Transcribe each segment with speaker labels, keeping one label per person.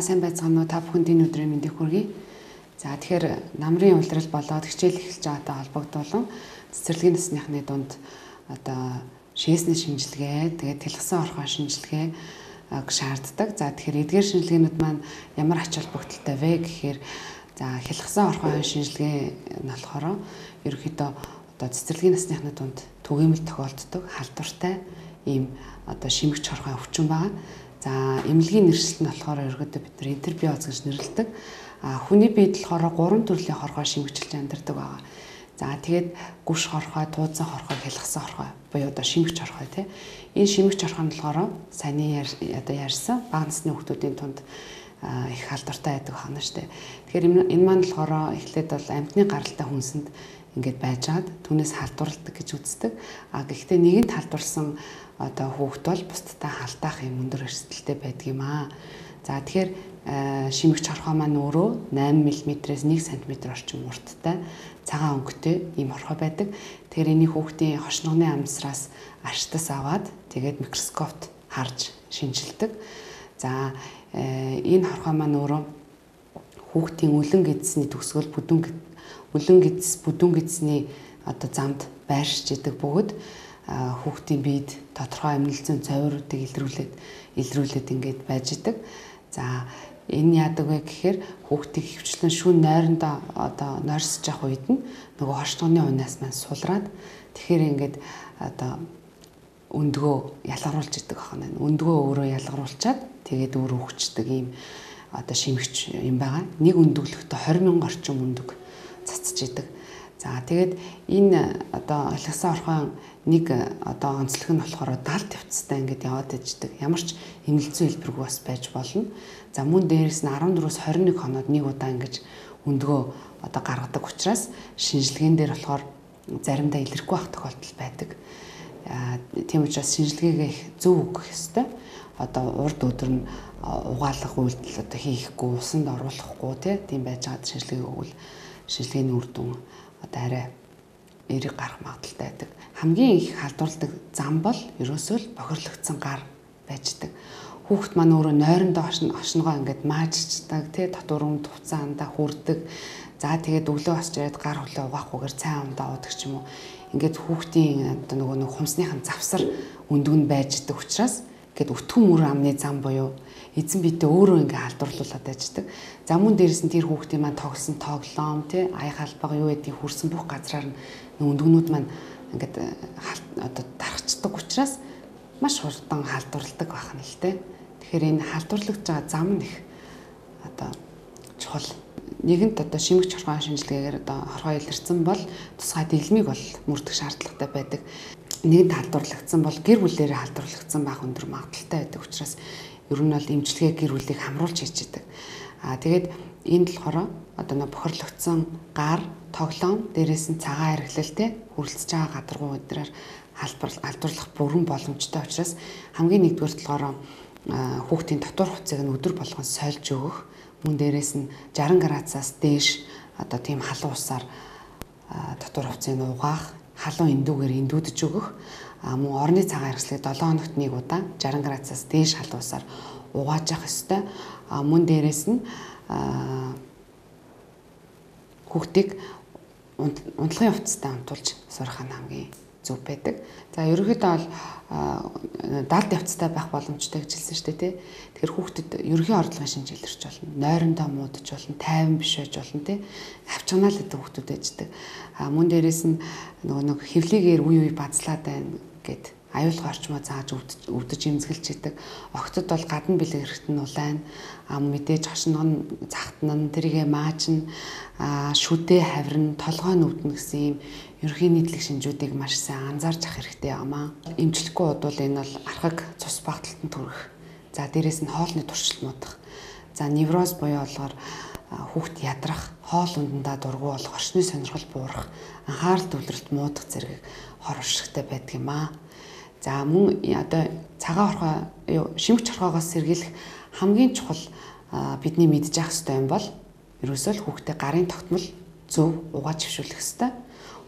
Speaker 1: сайн байцгаана уу? Та бүхэнд энэ өдрийн мэндийг хүргэе. За тэгэхээр намрын улирал болоод хичээл эхэлж байгаатай холбогдуулан цэцэрлэгийн насныхны дунд одоо шээсний шинжилгээ, тэгээд тэлгсэн орхон шинжилгээ шаарддаг. За тэгэхээр эдгээр шинжилгээнүүд маань ямар ач холбогдолтой вэ гэхээр за хэлхсэн орхон шинжилгээ нь болохоор ерөнхийдөө одоо цэцэрлэгийн насныхны дунд түгээмэл тохиолддог халдвартай ийм одоо шимэгч орхон өвчин байгаа. За эмнэлгийн нэршил нь болохоор ерөнхийдөө бид нар интербиоз гэж нэрлэдэг. Хүний биед болохоор 3 төрлийн хорхоо шимэгчилж амьдардаг байгаа. За тэгээд гүш хорхоо, туудсан хорхоо, хэлхсэн хорхоо буюу одоо шимэгч хорхоо тий. Энэ шимэгч хорхоо нь болохоор саяны одоо ярьсан бага насны хүүхдүүдийн тунд их халдвартай байдаг байна шүү дээ. Тэгэхээр энэ маань болохоор эхлээд бол амьтны гаралтай хүнсэнд ингээд байжгаад түүнээс халдварладаг гэж үздэг. Гэхдээ нэгэнт халдварсан одоо хүүхэд бол бусдтай халдаах юм өндөр эрсдэлтэй байдаг юм аа. За тэгэхээр шимэгч хорхоо маань өөрөө 8 мм-ээс 1 см орчим урттай цагаан өнгөтэй ийм хорхоо байдаг. Тэгэхээр энийг хүүхдийн хошногны амсраас аштас аваад тэгээд микроскопт харж шинжилдэг. За энэ хорхоо маань өөрөө хүүхдийн үлэн гэдэсний төгсгөл үлэн бүдүүн гэдэсний одоо замд байршиж идэг бөгөөд хүүхдийн биед тодорхой амнилзын цовируудыг илрүүлээд ингээд байж идэг. За энэ яадаг вэ гэхээр хүүхдийг хөвчлэн шүүн нойрондоо одоо нойрсож явах үед нь нөгөө хоршногны унаас маань сулраад тэгэхээр ингээд одоо өндгөө ялгаруулж идэг ахна. Өндгөө өөрөө ялгаруулчаад тэгээд өөрөө хөвчдөг ийм одоо шимэгч юм байгаа. Нэг өндгөлөхдөө 20,000 орчим өндөг цацж идэг. За тэгээд энэ одоо олгосон орхон нэг одоо онцлог нь болохоор 70 тавцтай ингээд яваад иждэг. Ямар ч эмнэлзэн хэлбэргүй бас байж болно. За мөн дээрээс нь 14-өөс 21 хоноод нэг удаа ингэж өндгөө одоо гаргадаг учраас шинжилгээнд дээр болохоор заримдаа илэрхгүй байх тохиолдол байдаг. Тийм учраас шинжилгээгээ их зөв өгөх ёстой. Одоо урд өдөр нь угаалгах үйлдэл одоо хийхгүй, усанд оруулахгүй тийм байж байгаа шинжилгээ өгвөл шинжилгээний үр дүн одоо арай эерэг гарах магадaltaй байдаг. Хамгийн их халдварладаг зам бол ерөөсөө л бохирлогдсон гар байждаг. Хүүхэд маань өөрөө нойрондоо хошногоо ингээд маажчдаг, татвармд хуцаанда хүрдэг. За тэгээд өглөө босч ирээд гар хөлөө угаахгүйгээр цайн ундаа уудаг ч юм уу. Ингээд хүүхдийн одоо нөгөө хумсныхан завсар өндөг нь байждаг учраас ингээд өтгөн мөр амны зам буюу эзэн биедээ өөрөө ингээ халдварлуулад байждаг. За мөн дээрээс нь тэр хүүхдийн маань тоглосон тоглоом аяг халбага юу гэдгийг хүрсэн бүх газраар нь өндгнүүд маань ингээд одоо дарахцдаг учраас маш хурдан халдварладаг байх нь л дээ. Тэгэхээр энэ халдварлагдж байгаа зам нь их одоо чухал. Нэгэнт одоо шимэгч хорхоо шинжилгээгээр одоо хорхоо илэрсэн бол тусгай дэлмийг бол мөрдөх шаардлагатай байдаг. Нэгэнт халдварлагдсан бол гэр бүлээрээ халдварлагдсан байх өндөр магадaltaй байдаг учраас ер нь бол эмчилгээ гэр бүлийг хамруулж хийж идэг. Тэгээд энд болохоор одоо нэг бохирлогдсон гар, тоглоом, дээрээс нь цагаан хэрэглэлтэй хүрэлцэж байгаа гадаргуу өдрөөр халдварлах бүрэн боломжтой учраас хамгийн нэгдүгээр болохоор хүүхдийн дотор хувцсыг нь өдөр болгон сольж өгөх, мөн дээрээс нь 60 градусаас дээш одоо тийм халуун усаар дотор хувцсыг нь угаах, халуун эндүүгээр эндүүдж өгөх, мөн орны цагаан хэрэгслийг 7 хоногт нэг удаа 60 градусаас дээш халуун усаар угааж явах ёстой. Мөн дээрээс нь хүүхдийг унтлагын хувцастай унтуулж сурах нь хамгийн зөв байдаг. За ерөнхийдөө бол 70 явцтай байх боломжтой гэж хэлсэн шүү дээ тий. Тэгэхээр хүүхдэд ерөнхий орлогын шинж илэрч болно. Нойрондоо муудаж болно, тайван биш байж болно тий. Авчганаал гэдэг хүүхдүүд байждаг. Мөн дээрээс нь нэг хевлигээр үе бацлаад байна гэд аюулгүй орчмоо зааж өвдөж эмзэглэж идэг. Огтд бол гадна бэлэг хэрэгт нь улайн, мэдээж хошног нь захтна, тэрийгэ маажна, шүдээ хавирна, толгой нь өвднө гэсэн ийм ерөнхий нийтлэг шинжүүдийг маш сайн анзаарч ах хэрэгтэй юмаа. Эмчлэхгүй бодвол энэ бол архаг цус багталтанд хүрэх. За дээрээс нь хоолны туршилт муудах. За невроз буюу болохоор хүүхд ядрах, хоол ундандаа дургу болох, орчны сонирхол буурах, анхаарал төвлөрөлт муудах зэрэг хор уршигтай байдаг юм аа. За мөн одоо цагаан хорхоо шимэгч хорхоогоос сэргийлэх хамгийн чухал бидний мэдж явах ёстой юм бол ерөөсөө л хүүхдээ гарын тогтмол зөв угааж хөвшүүлэх ёстой.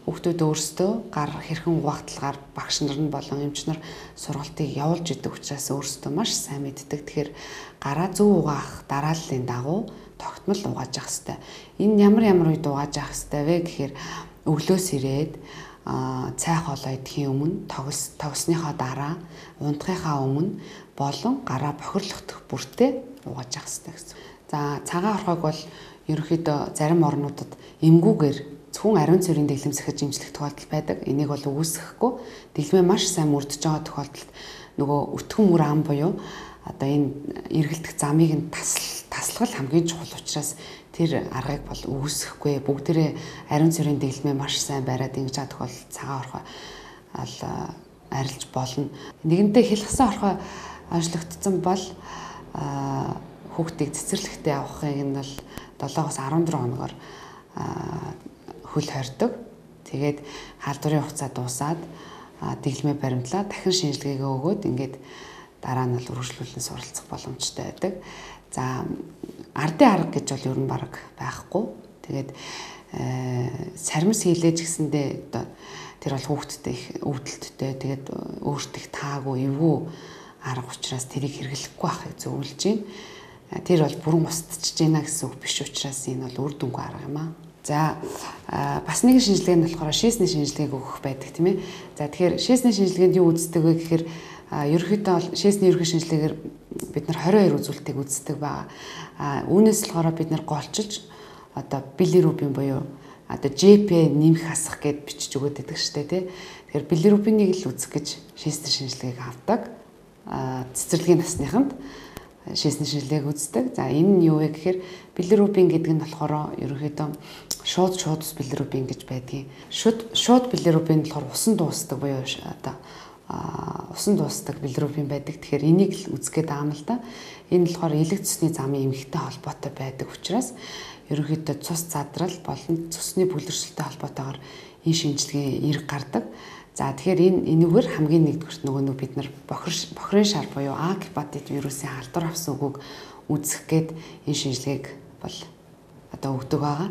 Speaker 1: хүүхдүүд өөрсдөө гар хэрхэн угаахталгаар багш нар нь болон эмч нар сургалтыг явуулж идэг учраас өөрсдөө маш сайн мэддэг. Тэгэхээр гараа зөв угаах дарааллын дагуу тогтмол угааж явах хэрэгтэй. Энэ ямар үед угааж явах хэрэгтэй вэ гэхээр өглөөс ирээд цай хоолоо идэхийн өмнө, тогсныхоо дараа, унтахынхаа өмнө болон гараа бохирлохдох бүртээ угааж явах хэрэгтэй гэсэн. За цагаан орхойг бол ерөнхийдөө зарим орнуудад эмгүүгээр зөвхөн ариун цэврийн дэглэм сахиж имжлэх тохиолдол байдаг. Энийг бол үүсгэхгүй дэглэмээ маш сайн мөрдөж байгаа тохиолдолд нөгөө өтгөн мөр ам буюу одоо энэ эргэлдэх замыг нь таслах хамгийн чухал учраас тэр аргыг бол үүсгэхгүй. Бүгдээрээ ариун цэврийн дэглэмээ маш сайн бариад ингэж чадах бол цагаан орхой арилж болно. Нэгэнтээ хэлхсэн орхой онцлогдсон бол хүүхдийг цэцэрлэгтээ явахыг нь бол 7-аас 14 хоногор хөл хордог. Тэгээд халдварын хугацаа дуусаад дэглэмээ баримтлаад дахин шинжилгээгээ өгөөд ингээд дараа нь бол үргэлжлүүлэн суралцах боломжтой байдаг. За ардын арга гэж бол ер нь бараг байхгүй. Тэгээд сармис хийлээж гэсэндээ одоо тэр бол хүүхдтэй их өвдөлттэй тэгээд өөртөө их таагүй эвгүй арга учраас тэрийг хэрэглэхгүй байхыг зөвлөж байна. Тэр бол бүрэн устдчихж байна гэсэн үг биш учраас энэ бол үр дүнгүй арга юм аа. За бас нэгэн шинжилгээ нь болохоор шээсний шинжилгээг өгөх байдаг тийм ээ. За тэгэхээр шээсний шинжилгээнд юу үздэг вэ гэхээр ерөнхийдөө бол шээсний ерөнхий шинжилгээгээр бид нар 22 үзүүлэлтийг үздэг байгаа. Үүнээс болохоор бид нар голчилж одоо билирубин буюу одоо ЖП нэмэх хасах гэд бичиж өгöd байдаг шүү дээ тий. Тэгэхээр билирубиныг л үзэх гэж шээсний шинжилгээг авдаг. Цэцэрлэгийн насныханд шээсний шинжилгээг үздэг. За энэ нь юу вэ гэхээр билирубин гэдэг нь болохоор ерөнхийдөө шууд билирубин гэж байдгийг. Шууд билирубин болохоор усан дуустдаг буюу одоо усан дуустдаг билирубин байдаг. Тэгэхээр энийг л үзгээд байгаа юм л да. Энэ болохоор элэг цусны замын эмхтэй холбоотой байдаг учраас ерөнхийдөө цус задрал болон цусны бүлэршилтэй холбоотойгоор энэ шинжилгээ эрг гардаг. За тэгэхээр энэгээр хамгийн нэгдүгürt нөгөө бид нар бохирын шар буюу А гепатит вирусын халдвар авсан үгүйг үзэх гээд энэ шинжилгээг бол одоо өгдөг байгаа.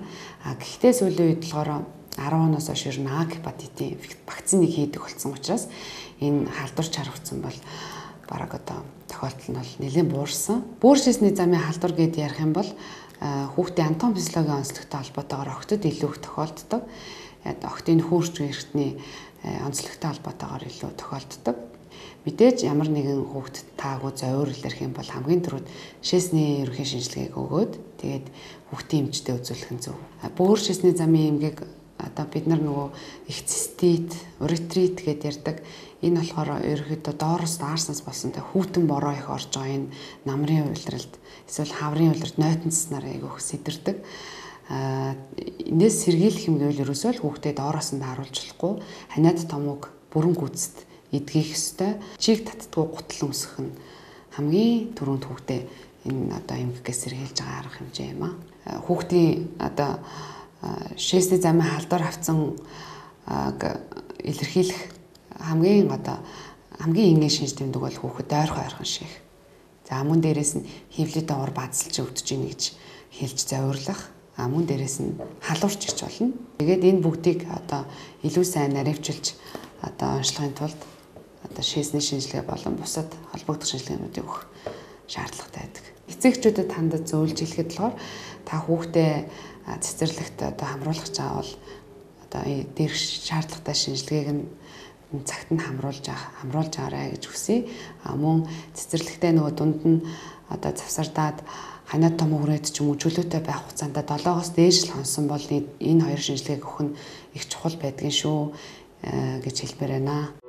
Speaker 1: Гэхдээ сүүлийн үед болохоор 10 оноос хойш ер нь А гепатитийн вакциныг хийдэг болсон учраас энэ халдвар чаргавцсан бол бараг одоо тохиолдол нь бол нэлээд буурсан. Бөөр шээсний замын халдвар гэдээ ярих юм бол хүүхдийн анатоми физиологийн онцлогтой холбоотойгоор охтод илүү их тохиолддог. Охтын хөөрч эрхтний онцлогтой холбоотойгоор илүү тохиолддог. Мэдээж ямар нэгэн хүүхдэд таагүй зовирлол ярих юм бол хамгийн түрүүд шээсний ерөнхий шинжилгээг өгөөд тэгээд хүүхдийн эмчтэй үзүүлэх нь зөв. Бөөр шээсний замын эмгээг одоо бид нар нөгөө экцистит, уретрит гэдээ ярьдаг. Энэ болохоор ерөнхийдөө доороос даарснаас болсон хүүтэн бороо их орж байгаа энэ намрын уйлралд эсвэл хаврын уйлралд нойтонцснаар айгүйх сэтэрдэг. Энэс сэргийлэх юм гэвэл ерөөсөө л хүүхдээ доороос нь харуулж болохгүй. Ханиад томог бүрэн гүйцэд эдгийх ёстой. Чийг татдаггүй гутал өмсөх нь хамгийн түрүүнд хүүхдээ энэ одоо эмгэгээс сэргийлж байгаа арга хэмжээ юм аа. Хүүхдийн одоо шээсний замын халдвар авсан илэрхийлэх хамгийн энгийн шинж тэмдэг бол хүүхэд ойрхон шийх. За мөн дээрээс нь хөвлөдөө ор баазалж өвдөж ийн гэж хэлж завирлах. Мөн дээрээс нь халуурч гэж болно. Тэгээд энэ бүгдийг одоо илүү сайн наривчилж одоо онцлохын тулд одоо шээсний шинжилгээ болон бусад холбогдох шинжилгээнүүдийг өгөх шаардлагатай байдаг. Эцэгчүүдэд хандаж зөвлөж хэлэхэд болохоор та хүүхдээ цэцэрлэгт одоо хамруулах чаавал одоо дээрх шаардлагатай шинжилгээг нь цагт нь хамруулж аваарай гэж хүсье. Мөн цэцэрлэгтээ нөгөө дунд нь одоо завсардаад ханиад том хүрээд ч юм уу чөлөөтэй байх хугацаанд 7-оос дээш л хонсон бол энэ хоёр шинжилгээг өгөх нь их чухал байдгийн шүү гэж хэлмээр байна.